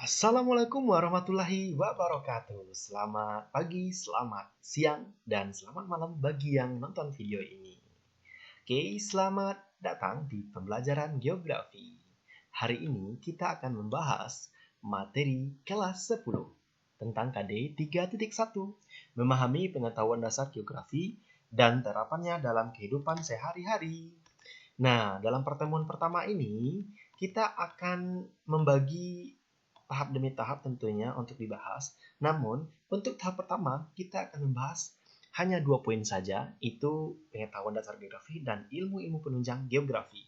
Assalamualaikum warahmatullahi wabarakatuh. Selamat pagi, selamat siang, dan selamat malam bagi yang nonton video ini. Oke, selamat datang di pembelajaran geografi. Hari ini kita akan membahas materi kelas 10 tentang KD 3.1, memahami pengetahuan dasar geografi dan terapannya dalam kehidupan sehari-hari. Nah, dalam pertemuan pertama ini, kita akan membagi tahap demi tahap tentunya untuk dibahas. Namun, untuk tahap pertama, kita akan membahas hanya 2 poin saja, itu pengetahuan dasar geografi dan ilmu-ilmu penunjang geografi.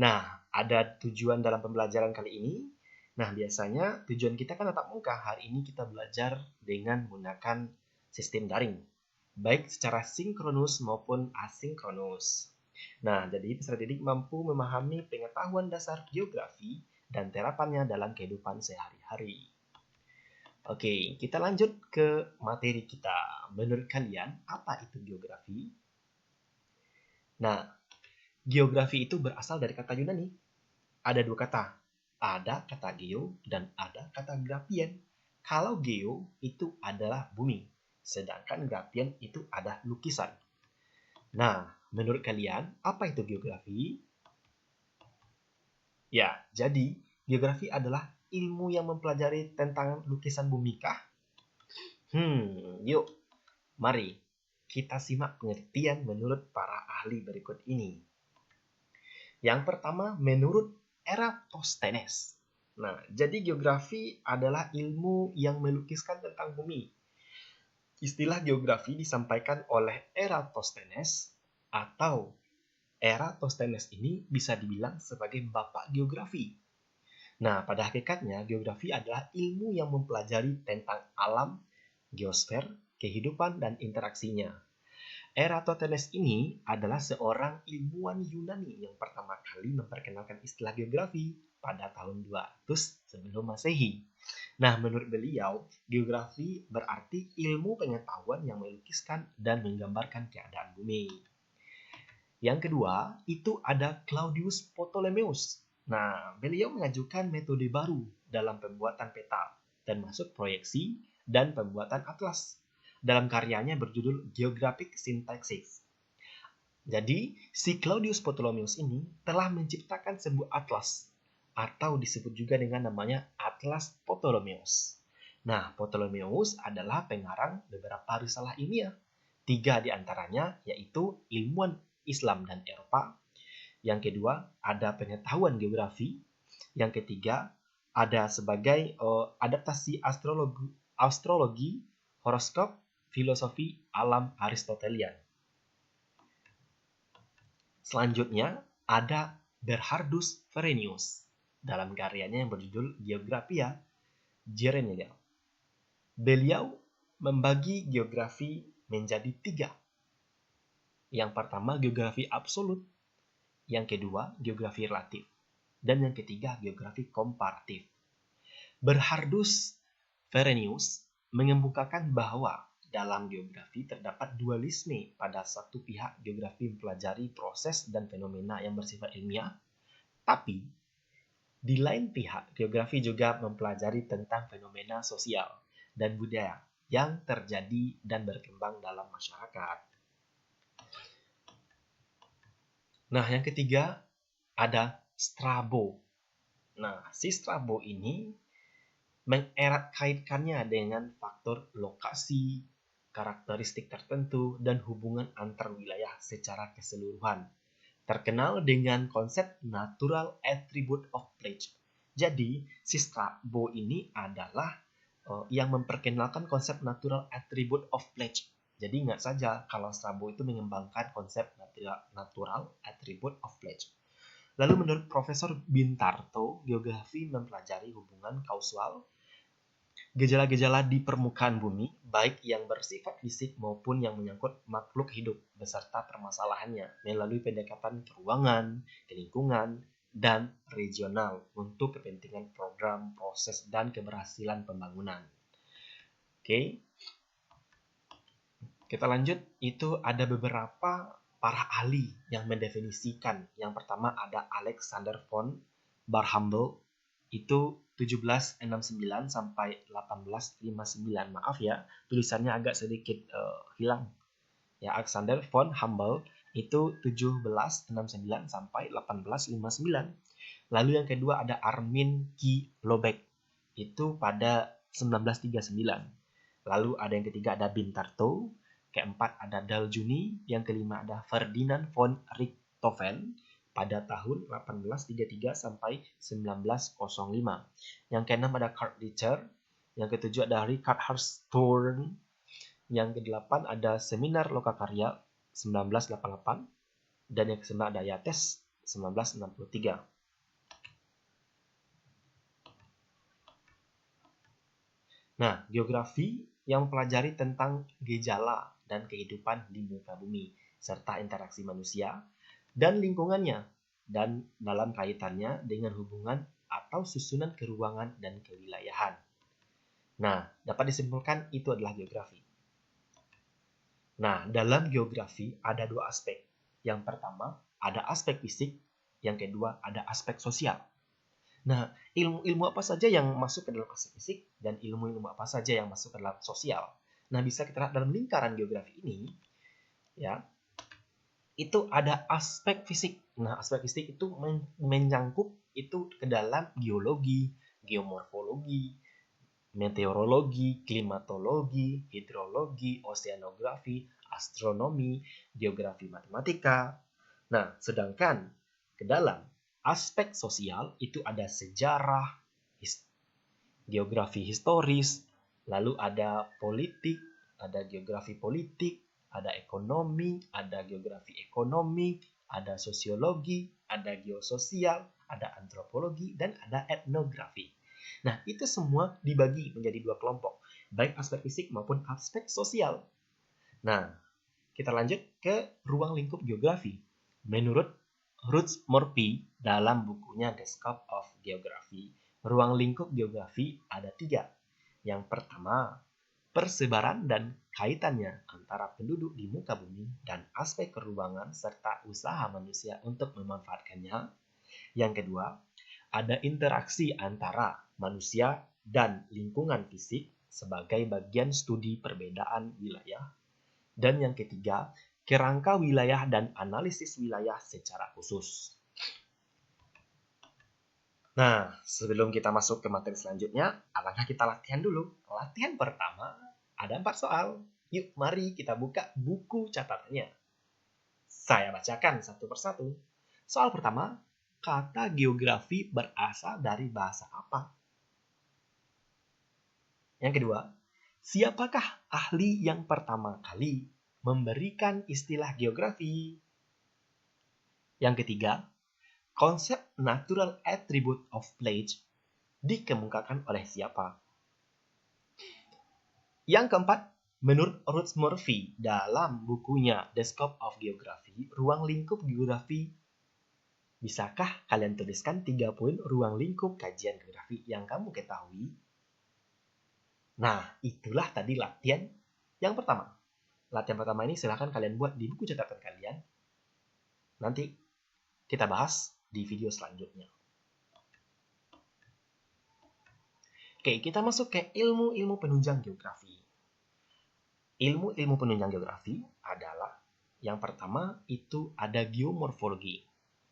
Nah, ada tujuan dalam pembelajaran kali ini. Nah, biasanya tujuan kita kan tatap muka. Hari ini kita belajar dengan menggunakan sistem daring, baik secara sinkronus maupun asinkronus. Nah, jadi peserta didik mampu memahami pengetahuan dasar geografi dan terapannya dalam kehidupan sehari-hari. Oke, kita lanjut ke materi kita. Menurut kalian, apa itu geografi? Nah, geografi itu berasal dari kata Yunani. Ada 2 kata. Ada kata geo dan ada kata graphian. Kalau geo itu adalah bumi, sedangkan graphian itu adalah lukisan. Nah, menurut kalian, apa itu geografi? Ya, jadi geografi adalah ilmu yang mempelajari tentang lukisan bumi kah? Yuk, mari kita simak pengertian menurut para ahli berikut ini. Yang pertama, menurut Eratosthenes. Nah, jadi geografi adalah ilmu yang melukiskan tentang bumi. Istilah geografi disampaikan oleh Eratosthenes atau Eratosthenes ini bisa dibilang sebagai bapak geografi. Nah, pada hakikatnya, geografi adalah ilmu yang mempelajari tentang alam, geosfer, kehidupan, dan interaksinya. Eratosthenes ini adalah seorang ilmuwan Yunani yang pertama kali memperkenalkan istilah geografi pada tahun 200 sebelum Masehi. Nah, menurut beliau, geografi berarti ilmu pengetahuan yang melukiskan dan menggambarkan keadaan bumi. Yang kedua, itu ada Claudius Ptolemeus. Nah, beliau mengajukan metode baru dalam pembuatan peta, termasuk proyeksi dan pembuatan atlas. Dalam karyanya berjudul Geographic Syntaxis. Jadi, si Claudius Ptolemeus ini telah menciptakan sebuah atlas, atau disebut juga dengan namanya Atlas Ptolemeus. Nah, Ptolemeus adalah pengarang beberapa risalah ilmiah. 3 diantaranya yaitu ilmuwan Islam dan Eropa. Yang kedua, ada pengetahuan geografi. Yang ketiga, ada sebagai adaptasi astrologi, horoskop, filosofi alam Aristotelian. Selanjutnya, ada Bernhardus Verenius dalam karyanya yang berjudul Geographia Generale. Beliau membagi geografi menjadi 3. Yang pertama, geografi absolut. Yang kedua, geografi relatif. Dan yang ketiga, geografi komparatif. Bernhardus Verenius mengemukakan bahwa dalam geografi terdapat dualisme. Pada satu pihak, geografi mempelajari proses dan fenomena yang bersifat ilmiah, tapi di lain pihak, geografi juga mempelajari tentang fenomena sosial dan budaya yang terjadi dan berkembang dalam masyarakat. Nah, yang ketiga ada Strabo. Nah, si Strabo ini mengerat kaitkannya dengan faktor lokasi, karakteristik tertentu, dan hubungan antar wilayah secara keseluruhan. Terkenal dengan konsep natural attribute of place. Jadi, si Strabo ini adalah yang memperkenalkan konsep natural attribute of place. Jadi ingat saja kalau Strabo itu mengembangkan konsep natural attribute of place. Lalu menurut Profesor Bintarto, geografi mempelajari hubungan kausal gejala-gejala di permukaan bumi, baik yang bersifat fisik maupun yang menyangkut makhluk hidup beserta permasalahannya melalui pendekatan keruangan, lingkungan, dan regional untuk kepentingan program, proses, dan keberhasilan pembangunan. Oke. Kita lanjut, itu ada beberapa para ahli yang mendefinisikan. Yang pertama ada Alexander von Barrhamble. itu 1769 sampai 1859. Maaf ya, tulisannya agak sedikit hilang. Ya, Alexander von Humboldt itu 1769 sampai 1859. Lalu yang kedua ada Armin K. Lobeck itu pada 1939. Lalu ada yang ketiga ada Bintarto, keempat ada Daljuni, yang kelima ada Ferdinand von Richthofen pada tahun 1833 sampai 1905. Yang keenam ada Karl Richter, yang ketujuh ada Richard Hartshorne, yang kedelapan ada Seminar Lokakarya 1988, dan yang kesembilan ada Yates 1963. Nah, geografi yang mempelajari tentang gejala dan kehidupan di muka bumi, serta interaksi manusia dan lingkungannya, dan dalam kaitannya dengan hubungan atau susunan keruangan dan kewilayahan. Nah, dapat disimpulkan itu adalah geografi. Nah, dalam geografi ada dua aspek. Yang pertama, ada aspek fisik. Yang kedua, ada aspek sosial. Nah, ilmu-ilmu apa saja yang masuk ke dalam aspek fisik dan ilmu-ilmu apa saja yang masuk ke dalam sosial. Nah, bisa kita lihat dalam lingkaran geografi ini, ya, itu ada aspek fisik. Nah, aspek fisik itu menyangkut itu ke dalam geologi, geomorfologi, meteorologi, klimatologi, hidrologi, oseanografi, astronomi, geografi matematika. Nah, sedangkan ke dalam aspek sosial itu ada sejarah, geografi historis, lalu ada politik, ada geografi politik, ada ekonomi, ada geografi ekonomi, ada sosiologi, ada geososial, ada antropologi, dan ada etnografi. Nah, itu semua dibagi menjadi dua kelompok, baik aspek fisik maupun aspek sosial. Nah, kita lanjut ke ruang lingkup geografi. Menurut Ruth Murphy dalam bukunya The Scope of Geography, ruang lingkup geografi ada 3. Yang pertama, persebaran dan kaitannya antara penduduk di muka bumi dan aspek keruangan serta usaha manusia untuk memanfaatkannya. Yang kedua, ada interaksi antara manusia dan lingkungan fisik sebagai bagian studi perbedaan wilayah. Dan yang ketiga, kerangka wilayah dan analisis wilayah secara khusus. Nah, sebelum kita masuk ke materi selanjutnya, alangkah kita latihan dulu. Latihan pertama, ada 4 soal. Yuk, mari kita buka buku catatannya. Saya bacakan satu persatu. Soal pertama, kata geografi berasal dari bahasa apa? Yang kedua, siapakah ahli yang pertama kali memberikan istilah geografi? Yang ketiga, konsep natural attribute of place dikemukakan oleh siapa? Yang keempat, menurut Ruth Murphy dalam bukunya The Scope of Geography, ruang lingkup geografi, bisakah kalian tuliskan 3 poin ruang lingkup kajian geografi yang kamu ketahui? Nah, itulah tadi latihan yang pertama. Latihan pertama ini silahkan kalian buat di buku catatan kalian. Nanti kita bahas di video selanjutnya. Oke, kita masuk ke ilmu-ilmu penunjang geografi. Ilmu-ilmu penunjang geografi adalah yang pertama itu ada geomorfologi.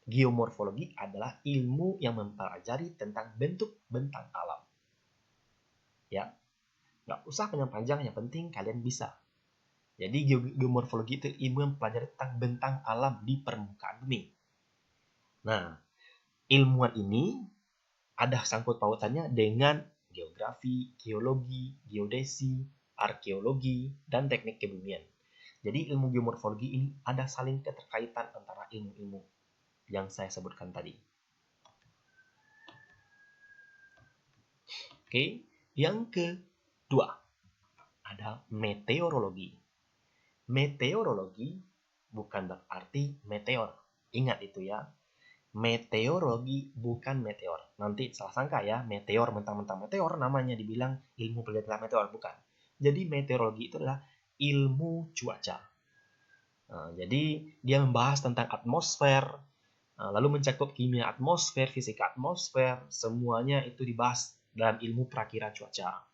Geomorfologi adalah ilmu yang mempelajari tentang bentuk bentang alam. Ya, nggak usah panjang-panjang, yang penting kalian bisa. Jadi geomorfologi itu ilmu yang mempelajari tentang bentang alam di permukaan bumi. Nah, ilmuwan ini ada sangkut pautannya dengan geografi, geologi, geodesi, arkeologi, dan teknik kebumian. Jadi ilmu geomorfologi ini ada saling keterkaitan antara ilmu-ilmu yang saya sebutkan tadi. Oke, yang kedua ada meteorologi. Meteorologi bukan berarti meteor. Ingat itu ya. Meteorologi bukan meteor. Nanti salah sangka ya, meteor mentang-mentang meteor namanya dibilang ilmu penelitian meteor, bukan. Jadi meteorologi itu adalah ilmu cuaca. Nah, jadi dia membahas tentang atmosfer, Lalu mencakup kimia atmosfer, fisika atmosfer, semuanya itu dibahas dalam ilmu prakira cuaca.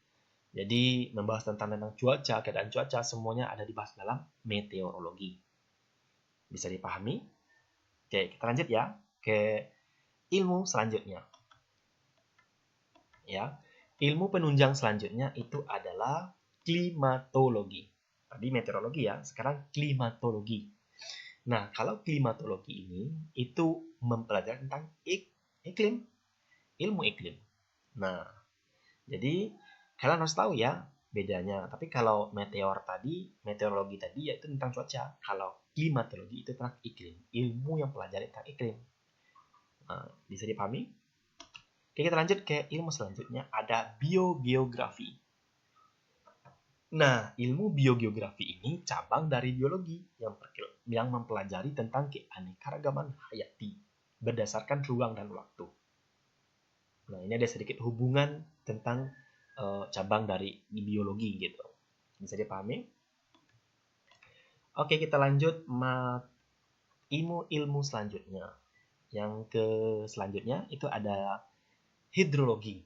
Jadi membahas tentang cuaca, keadaan cuaca, semuanya ada dibahas dalam meteorologi. Bisa dipahami? Oke, kita lanjut ya ke ilmu selanjutnya. Ya, ilmu penunjang selanjutnya itu adalah klimatologi. Tadi meteorologi ya, sekarang klimatologi. Nah, kalau klimatologi ini itu mempelajari tentang iklim, ilmu iklim. Nah, jadi kalian harus tahu ya bedanya. Tapi kalau meteorologi tadi yaitu tentang cuaca. Kalau klimatologi itu tentang iklim, ilmu yang pelajari tentang iklim. Nah, bisa dipahami? Oke, kita lanjut ke ilmu selanjutnya, ada biogeografi. Nah, ilmu biogeografi ini cabang dari biologi yang mempelajari tentang keanekaragaman hayati berdasarkan ruang dan waktu. Nah, ini ada sedikit hubungan tentang cabang dari biologi gitu. Bisa dipahami? Oke, kita lanjut ilmu selanjutnya. Yang selanjutnya itu ada hidrologi.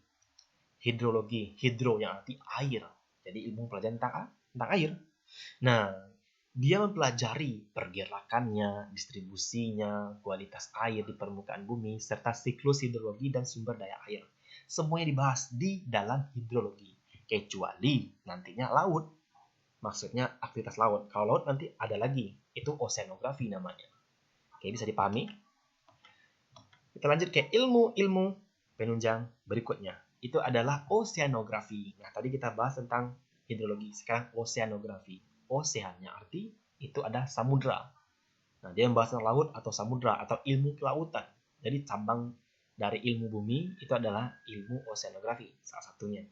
Hidro yang arti air. Jadi ilmu pelajaran tentang air. Nah, dia mempelajari pergerakannya, distribusinya, kualitas air di permukaan bumi, serta siklus hidrologi dan sumber daya air. Semuanya dibahas di dalam hidrologi. Kecuali nantinya laut. Maksudnya aktivitas laut. Kalau laut nanti ada lagi. Itu oceanografi namanya. Oke, bisa dipahami? Kita lanjut ke ilmu penunjang berikutnya. Itu adalah oceanografi. Nah, tadi kita bahas tentang hidrologi. Sekarang oceanografi. Oceannya arti itu ada samudra. Nah, dia membahas tentang laut atau samudra atau ilmu kelautan. Jadi cabang dari ilmu bumi itu adalah ilmu oceanografi, salah satunya.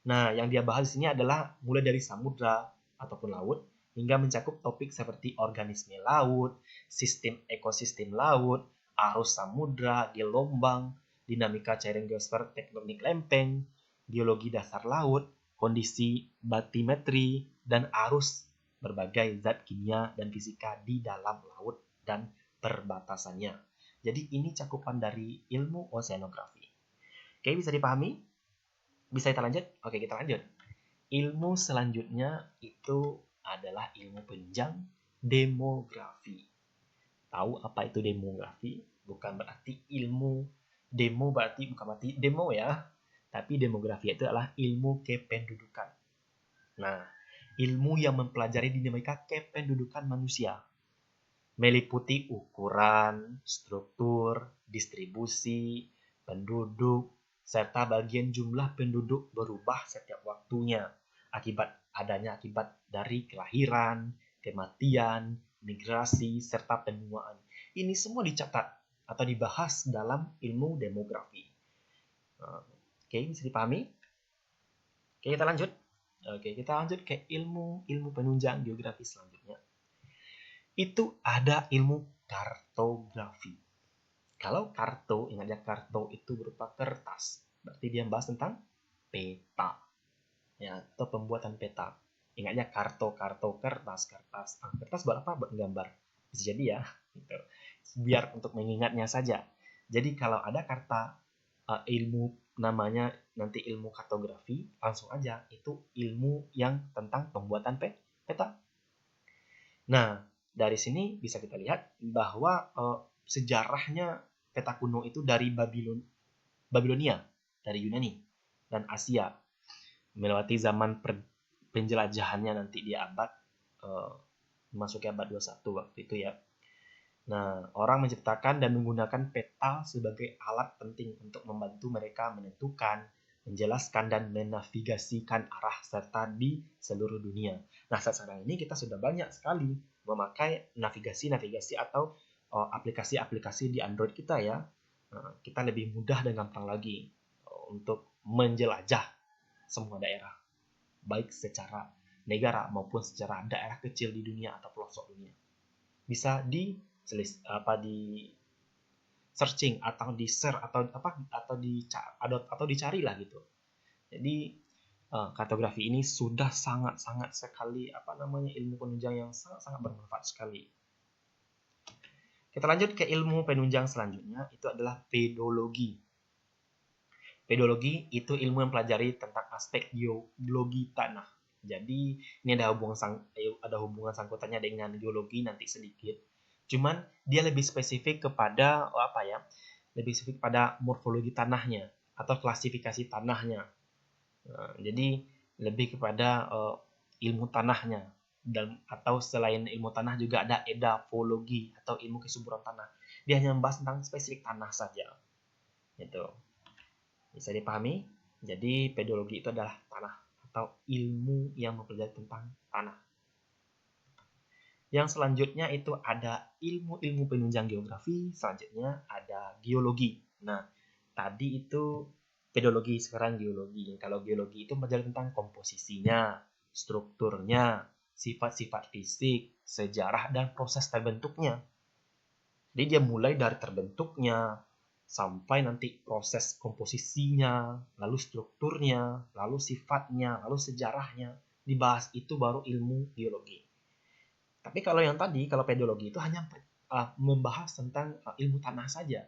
Nah, yang dia bahas di sini adalah mulai dari samudra ataupun laut hingga mencakup topik seperti organisme laut, sistem ekosistem laut, arus samudra, gelombang, dinamika cairan geosfer, tektonik lempeng, geologi dasar laut, kondisi batimetri, dan arus berbagai zat kimia dan fisika di dalam laut dan perbatasannya. Jadi ini cakupan dari ilmu oceanografi. Oke, bisa dipahami? Bisa kita lanjut? Oke, kita lanjut. Ilmu selanjutnya itu adalah ilmu penunjang demografi. Tahu apa itu demografi? Bukan berarti ilmu demo berarti bukan berarti demo ya. Tapi demografi itu adalah ilmu kependudukan. Nah, ilmu yang mempelajari dinamika kependudukan manusia, meliputi ukuran, struktur, distribusi, penduduk, serta bagian jumlah penduduk berubah setiap waktunya akibat dari kelahiran, kematian, migrasi, serta penuaan. Ini semua dicatat atau dibahas dalam ilmu demografi. Oke, bisa dipahami? Oke, kita lanjut. Oke, kita lanjut ke ilmu penunjang geografi selanjutnya. Itu ada ilmu kartografi. Kalau karto, ingat ya, karto itu berupa kertas. Berarti dia membahas tentang peta. Ya, atau pembuatan peta. Ingat ya, karto, kertas. Kertas buat apa? Buat gambar. Bisa jadi ya. Gitu. Biar untuk mengingatnya saja. Jadi kalau ada ilmu namanya nanti ilmu kartografi, langsung aja itu ilmu yang tentang pembuatan peta. Nah, dari sini bisa kita lihat bahwa sejarahnya peta kuno itu dari Babilonia, dari Yunani dan Asia, melewati zaman penjelajahannya nanti di abad memasuki abad 21 waktu itu ya. Nah, orang menciptakan dan menggunakan peta sebagai alat penting untuk membantu mereka menentukan, menjelaskan, dan menavigasikan arah serta di seluruh dunia. Nah, sekarang ini kita sudah banyak sekali memakai navigasi atau aplikasi-aplikasi di Android kita ya. Nah, kita lebih mudah dan gampang lagi untuk menjelajah semua daerah, baik secara negara maupun secara daerah kecil di dunia atau pelosok dunia. Bisa di searching atau di share atau dicari lah gitu. Jadi kartografi ini sudah sangat sekali ilmu penunjang yang sangat bermanfaat sekali. Kita lanjut ke ilmu penunjang selanjutnya, itu adalah pedologi. Pedologi itu ilmu yang pelajari tentang aspek geologi tanah. Jadi ini ada hubungan sangkutannya dengan geologi nanti sedikit. Cuman dia lebih spesifik kepada lebih spesifik pada morfologi tanahnya atau klasifikasi tanahnya. Nah, jadi lebih kepada ilmu tanahnya, dan atau selain ilmu tanah juga ada edafologi atau ilmu kesuburan tanah. Dia hanya membahas tentang spesifik tanah saja. Gitu. Bisa dipahami? Jadi pedologi itu adalah tanah atau ilmu yang mempelajari tentang tanah. Yang selanjutnya itu ada ilmu-ilmu penunjang geografi, selanjutnya ada geologi. Nah, tadi itu pedologi, sekarang geologi. Kalau geologi itu mempelajari tentang komposisinya, strukturnya, sifat-sifat fisik, sejarah, dan proses terbentuknya. Jadi dia mulai dari terbentuknya, sampai nanti proses komposisinya, lalu strukturnya, lalu sifatnya, lalu sejarahnya. Dibahas itu baru ilmu geologi. Tapi kalau yang tadi, kalau pedologi itu hanya membahas tentang ilmu tanah saja.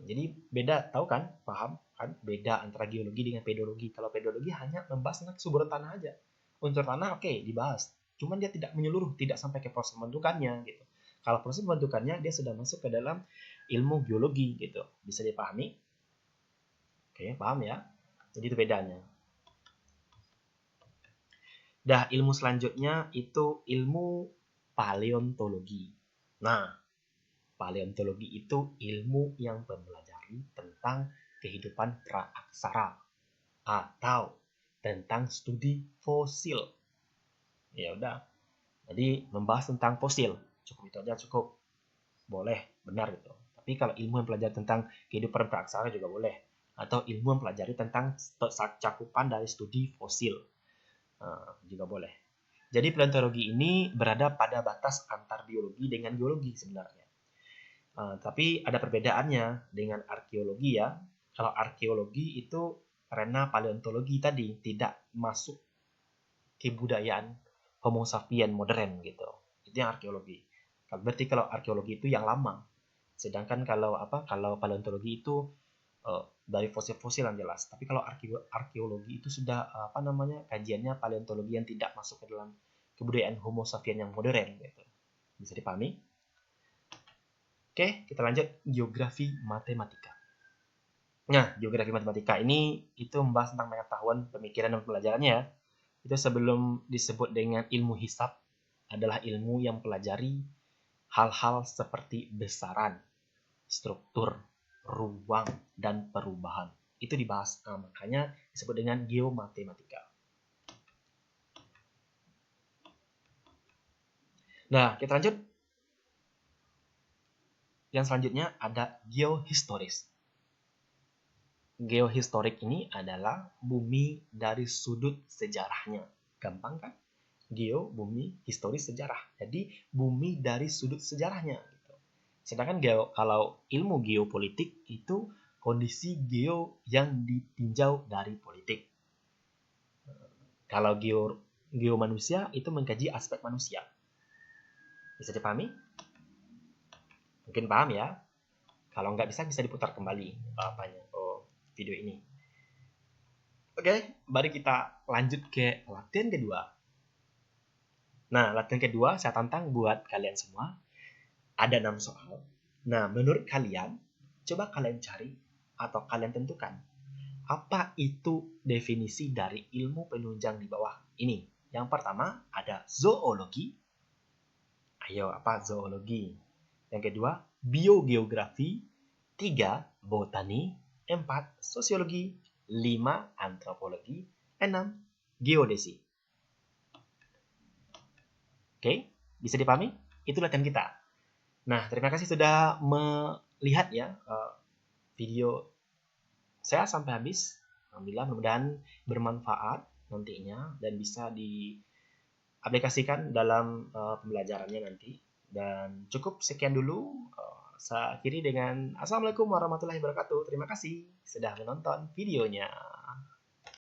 Jadi beda, tahu kan? Paham kan? Beda antara geologi dengan pedologi. Kalau pedologi hanya membahas tentang kesuburan tanah aja. Unsur tanah oke, dibahas. Cuman dia tidak menyeluruh, tidak sampai ke proses pembentukannya gitu. Kalau proses pembentukannya dia sudah masuk ke dalam ilmu geologi gitu. Bisa dipahami? Oke, paham ya? Jadi itu bedanya. Dah, ilmu selanjutnya itu ilmu paleontologi. Nah, paleontologi itu ilmu yang mempelajari tentang kehidupan praaksara atau tentang studi fosil. Ya udah. Jadi membahas tentang fosil. Cukup itu aja cukup. Boleh, benar gitu. Tapi kalau ilmu yang mempelajari tentang kehidupan praaksara juga boleh. Atau ilmu yang mempelajari tentang cakupan dari studi fosil. Juga boleh. Jadi paleontologi ini berada pada batas antar biologi dengan geologi sebenarnya. Tapi ada perbedaannya dengan arkeologi ya. Kalau arkeologi itu karena paleontologi tadi tidak masuk kebudayaan Homo sapiens modern gitu. Itu yang arkeologi. Berarti kalau arkeologi itu yang lama. Sedangkan kalau paleontologi itu dari fosil-fosil yang jelas. Tapi kalau arkeologi itu sudah kajiannya paleontologi yang tidak masuk ke dalam kebudayaan Homo sapiens yang modern gitu. Bisa dipahami? Oke, kita lanjut geografi matematika. Nah, geografi matematika ini itu membahas tentang pengetahuan, pemikiran, dan pelajarannya. Itu sebelum disebut dengan ilmu hisab, adalah ilmu yang mempelajari hal-hal seperti besaran, struktur, ruang, dan perubahan. Itu dibahas, makanya disebut dengan geomatematika. Nah, kita lanjut. Yang selanjutnya ada geohistoris. Geohistorik ini adalah bumi dari sudut sejarahnya. Gampang kan? Geo, bumi, historis, sejarah. Jadi bumi dari sudut sejarahnya. Gitu. Sedangkan kalau ilmu geopolitik itu kondisi geo yang ditinjau dari politik. Kalau geo manusia itu mengkaji aspek manusia. Bisa dipahami? Mungkin paham ya? Kalau nggak bisa diputar kembali video ini. Oke, mari kita lanjut ke latihan kedua. Nah, latihan kedua saya tantang buat kalian semua. Ada 6 soal. Nah, menurut kalian, coba kalian cari atau kalian tentukan apa itu definisi dari ilmu penunjang di bawah ini. Yang pertama ada zoologi. Ayo, apa zoologi? Yang kedua, biogeografi. 3, botani. 4, sosiologi. 5, antropologi. 6, geodesi. Oke, bisa dipahami? Itu latihan kita. Nah, terima kasih sudah melihat ya video saya sampai habis. Alhamdulillah, mudah-mudahan bermanfaat nantinya dan bisa diaplikasikan dalam pembelajarannya nanti. Dan cukup sekian dulu. Saya akhiri dengan Assalamualaikum warahmatullahi wabarakatuh. Terima kasih sudah menonton videonya.